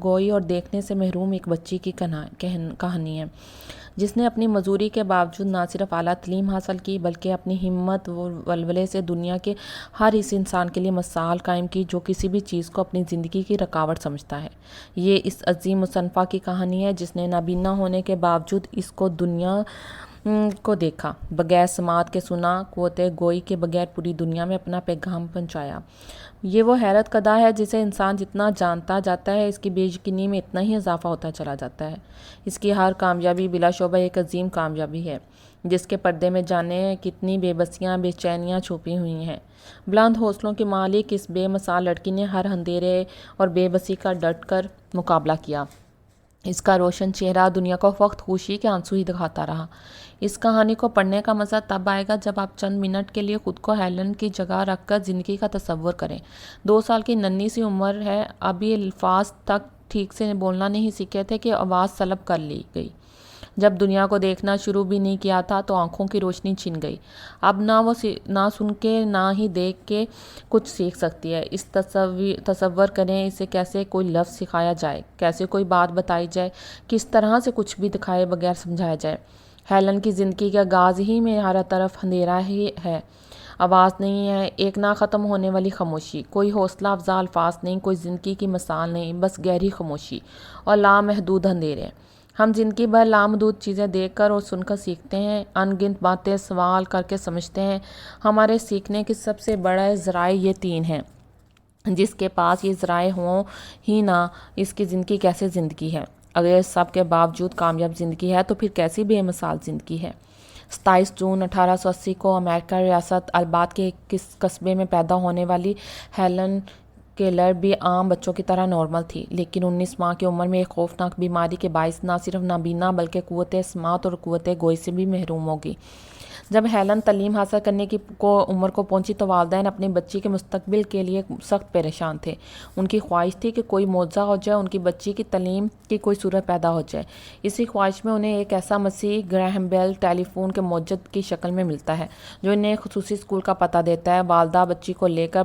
گوئی اور دیکھنے سے محروم ایک بچی کی کہانی ہے جس نے اپنی مزدوری کے باوجود نہ صرف اعلیٰ تعلیم حاصل کی بلکہ اپنی ہمت و ولولے سے دنیا کے ہر اس انسان کے لیے مثال قائم کی جو کسی بھی چیز کو اپنی زندگی کی رکاوٹ سمجھتا ہے۔ یہ اس عظیم مصنفہ کی کہانی ہے جس نے نابینا ہونے کے باوجود اس کو دنیا کو دیکھا، بغیر سماعت کے سنا، قوت گوئی کے بغیر پوری دنیا میں اپنا پیغام پہنچایا۔ یہ وہ حیرت کدا ہے جسے انسان جتنا جانتا جاتا ہے اس کی بے یقینی میں اتنا ہی اضافہ ہوتا چلا جاتا ہے۔ اس کی ہر کامیابی بلا شبہ ایک عظیم کامیابی ہے جس کے پردے میں جانے کتنی بے بسیاں بے چینیاں چھپی ہوئی ہیں۔ بلند حوصلوں کی مالک اس بے مثال لڑکی نے ہر اندھیرے اور بے بسی کا ڈٹ کر مقابلہ کیا۔ اس کا روشن چہرہ دنیا کو فقط خوشی کے آنسو ہی دکھاتا رہا۔ اس کہانی کو پڑھنے کا مزہ تب آئے گا جب آپ چند منٹ کے لیے خود کو ہیلن کی جگہ رکھ کر زندگی کا تصور کریں۔ 2 سال کی ننھی سی عمر ہے، ابھی الفاظ تک ٹھیک سے بولنا نہیں سیکھے تھے کہ آواز سلب کر لی گئی۔ جب دنیا کو دیکھنا شروع بھی نہیں کیا تھا تو آنکھوں کی روشنی چھن گئی۔ اب نہ سن کے نہ ہی دیکھ کے کچھ سیکھ سکتی ہے۔ اس تصور کریں اسے کیسے کوئی لفظ سکھایا جائے، کیسے کوئی بات بتائی جائے، کس طرح سے کچھ بھی دکھائے بغیر سمجھایا جائے۔ ہیلن کی زندگی کے آغاز ہی میں ہر طرف اندھیرا ہی ہے، آواز نہیں ہے، ایک نہ ختم ہونے والی خاموشی، کوئی حوصلہ افزا الفاظ نہیں، کوئی زندگی کی مثال نہیں، بس گہری خاموشی اور لامحدود اندھیرے۔ ہم زندگی بھر لامحدود چیزیں دیکھ کر اور سن کر سیکھتے ہیں، ان گنت باتیں سوال کر کے سمجھتے ہیں۔ ہمارے سیکھنے کے سب سے بڑے ذرائع یہ 3 ہیں۔ جس کے پاس یہ ذرائع ہوں ہی نہ، اس کی زندگی کیسے زندگی ہے؟ اگر اس سب کے باوجود کامیاب زندگی ہے تو پھر کیسی بے مثال زندگی ہے؟ 27 جون 1880 کو امریکہ ریاست البات کے ایک قصبے میں پیدا ہونے والی ہیلن کیلر بھی عام بچوں کی طرح نارمل تھی، لیکن 19 ماہ کی عمر میں ایک خوفناک بیماری کے باعث نہ صرف نابینا بلکہ قوت سماعت اور قوت گوئی سے بھی محروم ہوگی۔ جب ہیلن تعلیم حاصل کرنے کی عمر کو پہنچی تو والدین اپنی بچی کے مستقبل کے لیے سخت پریشان تھے۔ ان کی خواہش تھی کہ کوئی معجزہ ہو جائے، ان کی بچی کی تعلیم کی کوئی صورت پیدا ہو جائے۔ اسی خواہش میں انہیں ایک ایسا مسیح گراہم بیل ٹیلی فون کے موجد کی شکل میں ملتا ہے جو انہیں خصوصی اسکول کا پتہ دیتا ہے۔ والدہ بچی کو لے کر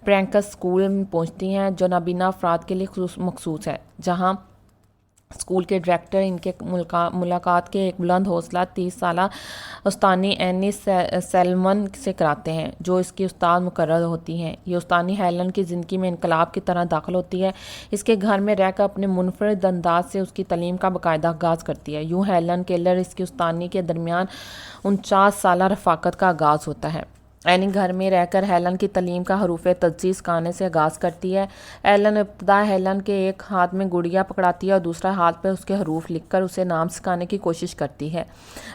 پرینکس اسکول پہنچتی ہیں جو نابینا افراد کے لیے مخصوص ہے، جہاں اسکول کے ڈائریکٹر ان کے ملاقات کے ایک بلند حوصلہ 30 سالہ استانی اینی سیلمن سے کراتے ہیں جو اس کی استاد مقرر ہوتی ہیں۔ یہ استانی ہیلن کی زندگی میں انقلاب کی طرح داخل ہوتی ہے، اس کے گھر میں رہ کر اپنے منفرد انداز سے اس کی تعلیم کا باقاعدہ آغاز کرتی ہے۔ یوں ہیلن کیلر اس کی استانی کے درمیان 49 سالہ رفاقت کا آغاز ہوتا ہے۔ اینی گھر میں رہ کر ہیلن کی تعلیم کا حروف تجزیہ سکھانے سے آغاز کرتی ہے۔ ایلن ابتدا ہیلن کے ایک ہاتھ میں گڑیا پکڑاتی ہے اور دوسرا ہاتھ پر اس کے حروف لکھ کر اسے نام سکھانے کی کوشش کرتی ہے،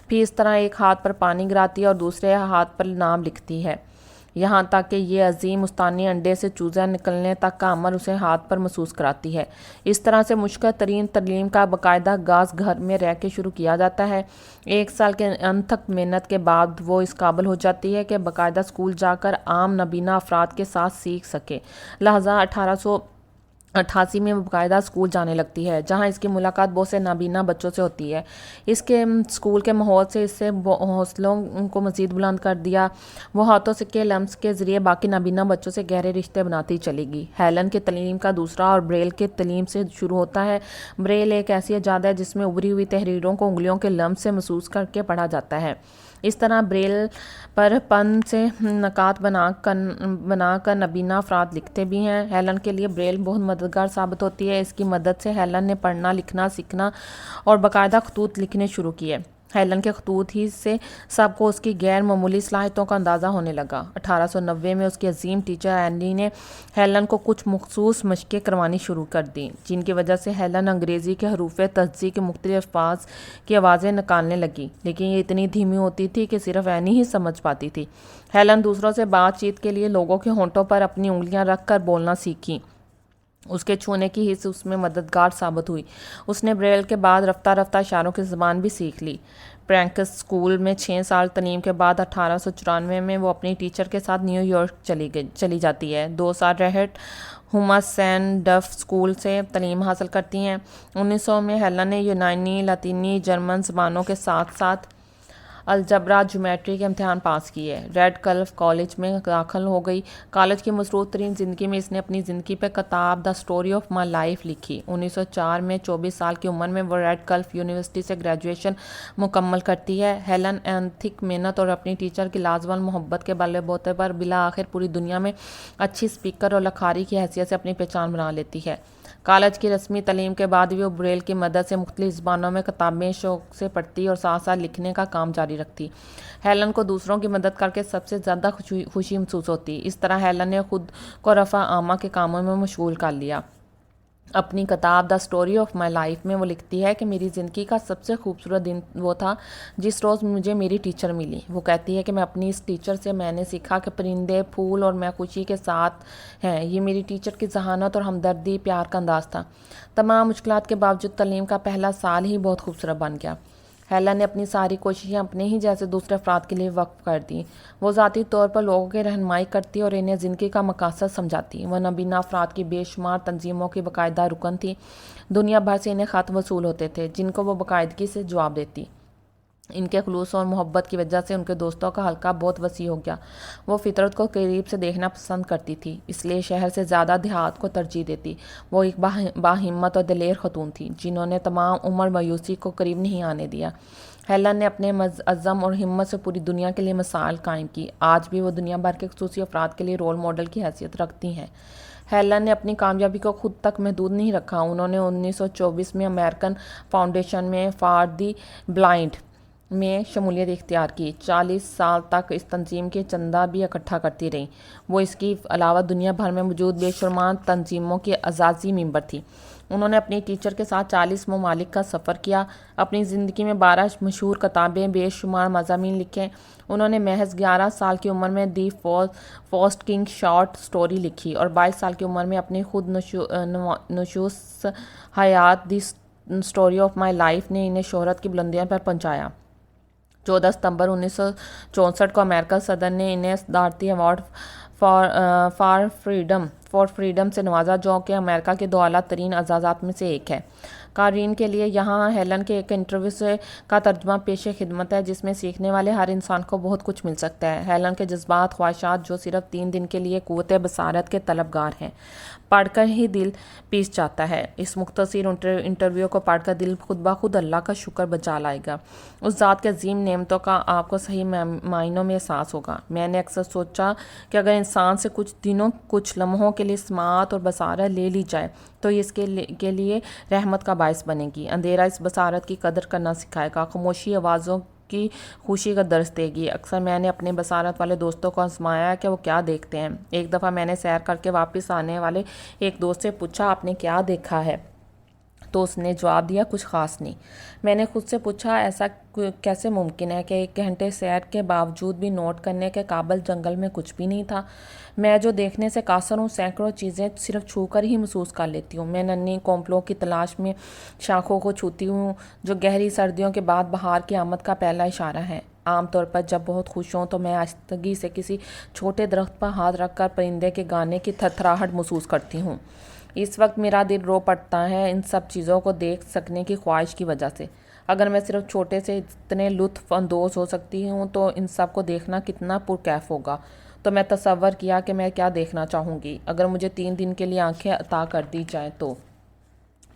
پھر اس طرح ایک ہاتھ پر پانی گراتی ہے اور دوسرے ہاتھ پر نام لکھتی ہے، یہاں تک کہ یہ عظیم استانی انڈے سے چوزہ نکلنے تک کا عمل اسے ہاتھ پر محسوس کراتی ہے۔ اس طرح سے مشکل ترین تعلیم کا باقاعدہ آغاز گھر میں رہ کے شروع کیا جاتا ہے۔ 1 سال کے انتھک محنت کے بعد وہ اس قابل ہو جاتی ہے کہ باقاعدہ اسکول جا کر عام نابینا افراد کے ساتھ سیکھ سکے۔ لہٰذا 1888 میں وہ باقاعدہ اسکول جانے لگتی ہے جہاں اس کی ملاقات بہت سے نابینا بچوں سے ہوتی ہے۔ اس کے اسکول کے ماحول سے اس سے حوصلوں کو مزید بلند کر دیا۔ وہ ہاتھوں سکے لمس کے ذریعے باقی نابینا بچوں سے گہرے رشتے بناتی چلی گئی۔ ہیلن کی تعلیم کا دوسرا اور بریل کی تعلیم سے شروع ہوتا ہے۔ بریل ایک ایسی ایجاد ہے جس میں ابھری ہوئی تحریروں کو انگلیوں کے لمس سے محسوس کر کے پڑھا جاتا ہے۔ اس طرح بریل پر پن سے نقاط بنا کر نابینا افراد لکھتے بھی ہیں۔ ہیلن کے لیے بریل بہت مددگار ثابت ہوتی ہے۔ اس کی مدد سے ہیلن نے پڑھنا لکھنا سیکھنا اور باقاعدہ خطوط لکھنے شروع کیے۔ ہیلن کے خطوط ہی سے سب کو اس کی غیر معمولی صلاحیتوں کا اندازہ ہونے لگا۔ 1890 میں اس کی عظیم ٹیچر اینی نے ہیلن کو کچھ مخصوص مشقیں کروانی شروع کر دیں جن کی وجہ سے ہیلن انگریزی کے حروف تجزیہ کے مختلف الفاظ کی آوازیں نکالنے لگی، لیکن یہ اتنی دھیمی ہوتی تھی کہ صرف اینی ہی سمجھ پاتی تھی۔ ہیلن دوسروں سے بات چیت کے لیے لوگوں کے ہونٹوں پر اپنی انگلیاں رکھ کر بولنا سیکھی۔ اس کے چھونے کی حس اس میں مددگار ثابت ہوئی۔ اس نے بریل کے بعد رفتہ رفتہ اشاروں کی زبان بھی سیکھ لی۔ پرینکس اسکول میں 6 سال تعلیم کے بعد 1894 میں وہ اپنی ٹیچر کے ساتھ نیو یارک چلی جاتی ہے۔ 2 سال رہٹ ہوما سین ڈف اسکول سے تعلیم حاصل کرتی ہیں۔ 1900 میں ہیلن نے یونانی، لاطینی، جرمن زبانوں کے ساتھ ساتھ الجبرا جیومیٹری کے امتحان پاس کیے، ریڈ کلف کالج میں داخل ہو گئی۔ کالج کی مصروف ترین زندگی میں اس نے اپنی زندگی پہ کتاب the story of my life لکھی۔ 1904 میں 24 سال کی عمر میں وہ ریڈ کلف یونیورسٹی سے گریجویشن مکمل کرتی ہے۔ ہیلن انتھک محنت اور اپنی ٹیچر کی لازوال محبت کے بلے بوتے پر بالآخر پوری دنیا میں اچھی اسپیکر اور لکھاری کی حیثیت سے اپنی پہچان بنا لیتی ہے۔ کالج کی رسمی تعلیم کے بعد بھی وہ بریل کی مدد سے مختلف زبانوں میں کتابیں شوق سے پڑھتی اور ساتھ ساتھ لکھنے کا کام جاری رکھتی۔ ہیلن کو دوسروں کی مدد کر کے سب سے زیادہ خوشی محسوس ہوتی۔ اس طرح ہیلن نے خود کو رفع عامہ کے کاموں میں مشغول کر لیا۔ اپنی کتاب the story of my life میں وہ لکھتی ہے کہ میری زندگی کا سب سے خوبصورت دن وہ تھا جس روز مجھے میری ٹیچر ملی۔ وہ کہتی ہے کہ میں اپنی اس ٹیچر سے میں نے سیکھا کہ پرندے، پھول اور میں خوشی کے ساتھ ہیں۔ یہ میری ٹیچر کی ذہانت اور ہمدردی، پیار کا انداز تھا۔ تمام مشکلات کے باوجود تعلیم کا پہلا سال ہی بہت خوبصورت بن گیا۔ ہیلن نے اپنی ساری کوششیں اپنے ہی جیسے دوسرے افراد کے لیے وقف کر دیں۔ وہ ذاتی طور پر لوگوں کی رہنمائی کرتی اور انہیں زندگی کا مقاصد سمجھاتی۔ وہ نابینا افراد کی بے شمار تنظیموں کی باقاعدہ رکن تھی۔ دنیا بھر سے انہیں خط وصول ہوتے تھے جن کو وہ باقاعدگی سے جواب دیتی۔ ان کے خلوص اور محبت کی وجہ سے ان کے دوستوں کا حلقہ بہت وسیع ہو گیا۔ وہ فطرت کو قریب سے دیکھنا پسند کرتی تھی، اس لیے شہر سے زیادہ دیہات کو ترجیح دیتی۔ وہ ایک باہمت اور دلیر خاتون تھی جنہوں نے تمام عمر مایوسی کو قریب نہیں آنے دیا۔ ہیلن نے اپنے عزم اور ہمت سے پوری دنیا کے لیے مثال قائم کی۔ آج بھی وہ دنیا بھر کے خصوصی افراد کے لیے رول ماڈل کی حیثیت رکھتی ہیں۔ ہیلن نے اپنی کامیابی کو خود تک محدود نہیں رکھا۔ انہوں نے 1924 میں امریکن فاؤنڈیشن میں فار دی بلائنڈ میں شمولیت اختیار کی۔ 40 سال تک اس تنظیم کے چندہ بھی اکٹھا کرتی رہیں۔ وہ اس کے علاوہ دنیا بھر میں موجود بے شمار تنظیموں کی اعزازی ممبر تھی۔ انہوں نے اپنی ٹیچر کے ساتھ 40 ممالک کا سفر کیا، اپنی زندگی میں 12 مشہور کتابیں، بے شمار مضامین لکھے۔ انہوں نے محض 11 سال کی عمر میں دی فاسٹ کنگ شارٹ سٹوری لکھی اور 22 سال کی عمر میں اپنی خود نشوس حیات دی سٹوری آف مائی لائف نے انہیں شہرت کی بلندیوں پر پہنچایا۔ 14 ستمبر 1964 کو امریکہ صدر نے انہیں صدارتی ایوارڈ فار فریڈم سے نوازا، جو کہ امریکہ کے 2 اعلیٰ ترین اعزازات میں سے ایک ہے۔ قارئین کے لیے یہاں ہیلن کے ایک انٹرویو کا ترجمہ پیش خدمت ہے جس میں سیکھنے والے ہر انسان کو بہت کچھ مل سکتا ہے۔ ہیلن کے جذبات، خواہشات جو صرف 3 دن کے لیے قوت بصارت کے طلبگار ہیں، پڑھ کر ہی دل پیس جاتا ہے۔ اس مختصر انٹرویو کو پڑھ کر دل خود بخود اللہ کا شکر بجا لائے گا۔ اس ذات کے عظیم نعمتوں کا آپ کو صحیح معنوں میں احساس ہوگا۔ میں نے اکثر سوچا کہ اگر انسان سے کچھ دنوں، کچھ لمحوں کے لیے سماعت اور بصارت لے لی جائے تو یہ اس کے لیے رحمت کا باعث بنے گی۔ اندھیرا اس بصارت کی قدر کرنا سکھائے گا، خاموشی آوازوں کی خوشی کا درس دے گی۔ اکثر میں نے اپنے بصارت والے دوستوں کو آزمایا کہ وہ کیا دیکھتے ہیں۔ ایک دفعہ میں نے سیر کر کے واپس آنے والے ایک دوست سے پوچھا، آپ نے کیا دیکھا ہے؟ تو اس نے جواب دیا، کچھ خاص نہیں۔ میں نے خود سے پوچھا، ایسا کیسے ممکن ہے کہ 1 گھنٹے سیر کے باوجود بھی نوٹ کرنے کے قابل جنگل میں کچھ بھی نہیں تھا؟ میں جو دیکھنے سے قاصر ہوں، سینکڑوں چیزیں صرف چھو کر ہی محسوس کر لیتی ہوں۔ میں ننھی کونپلوں کی تلاش میں شاخوں کو چھوتی ہوں جو گہری سردیوں کے بعد بہار کی آمد کا پہلا اشارہ ہے۔ عام طور پر جب بہت خوش ہوں تو میں آہستگی سے کسی چھوٹے درخت پر ہاتھ رکھ کر پرندے کے گانے کی تھرتھراہٹ محسوس کرتی ہوں۔ اس وقت میرا دل رو پڑتا ہے ان سب چیزوں کو دیکھ سکنے کی خواہش کی وجہ سے۔ اگر میں صرف چھوٹے سے اتنے لطف اندوز ہو سکتی ہوں تو ان سب کو دیکھنا کتنا پرکیف ہوگا۔ تو میں تصور کیا کہ میں کیا دیکھنا چاہوں گی اگر مجھے 3 دن کے لیے آنکھیں عطا کر دی جائیں تو۔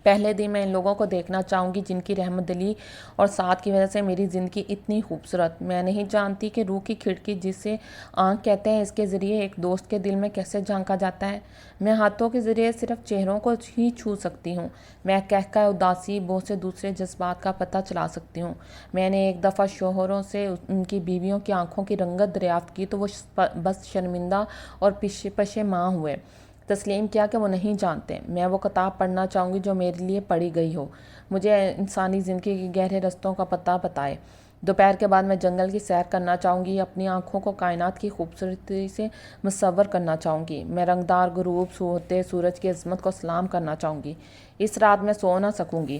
پہلے دن میں ان لوگوں کو دیکھنا چاہوں گی جن کی رحمت دلی اور ساتھ کی وجہ سے میری زندگی اتنی خوبصورت۔ میں نہیں جانتی کہ روح کی کھڑکی جسے آنکھ کہتے ہیں، اس کے ذریعے ایک دوست کے دل میں کیسے جھانکا جاتا ہے۔ میں ہاتھوں کے ذریعے صرف چہروں کو ہی چھو سکتی ہوں۔ میں قہقہ، اداسی، بہت سے دوسرے جذبات کا پتہ چلا سکتی ہوں۔ میں نے ایک دفعہ شوہروں سے ان کی بیویوں کی آنکھوں کی رنگت دریافت کی تو وہ بس شرمندہ اور پشیماں ہوئے۔ تسلیم کیا کہ وہ نہیں جانتے۔ میں وہ کتاب پڑھنا چاہوں گی جو میرے لیے پڑھی گئی ہو، مجھے انسانی زندگی کے گہرے رستوں کا پتہ بتائے۔ دوپہر کے بعد میں جنگل کی سیر کرنا چاہوں گی، اپنی آنکھوں کو کائنات کی خوبصورتی سے مصور کرنا چاہوں گی۔ میں رنگدار غروب ہوتے سورج کی عظمت کو سلام کرنا چاہوں گی۔ اس رات میں سو نہ سکوں گی۔